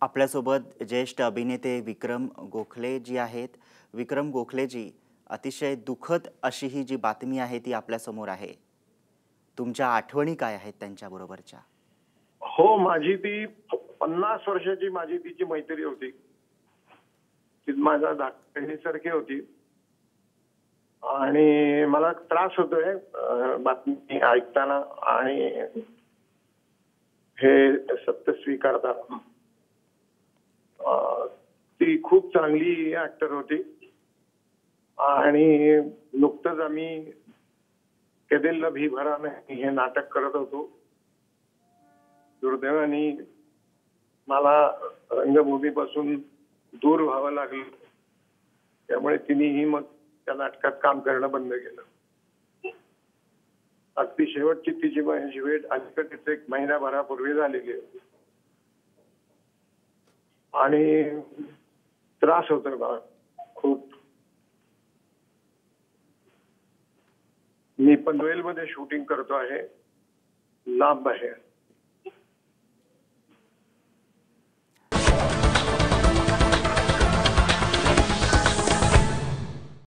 आपल्यासोबत ज्येष्ठ अभिनेते विक्रम गोखले जी आहेत. विक्रम गोखलेजी, अतिशय दुःखद अशी ही जी बातमी आहे ती आपल्यासमोर आहे. तुमच्या आठवणी काय आहेत त्यांच्याबरोबरच्या? हो, माझी ती 50 वर्षाची माझी तिची मैत्री होती. ती माझ्या धाकटीसारखी होती आणि मला त्रास होतोय बातमी ऐकताना आणि हे सत्य स्वीकारताना. ती खूप चांगली ऍक्टर होती आणि नुकतंच आम्ही "के दिल भी भरा नहीं" हे नाटक करत होतो. दुर्दैवाने मला रंगभूमीपासून दूर व्हावं लागलं. त्यामुळे तिनेही मग त्या नाटकात काम करणं बंद केलं. अगदी शेवटची तिची माझी भेट अलीकडेच 1 महिन्याभरापूर्वी झालेली आहे. आणि त्रास होतोय मला खूप. मी पनवेलमध्ये शूटिंग करतो आहे, लांब आहे.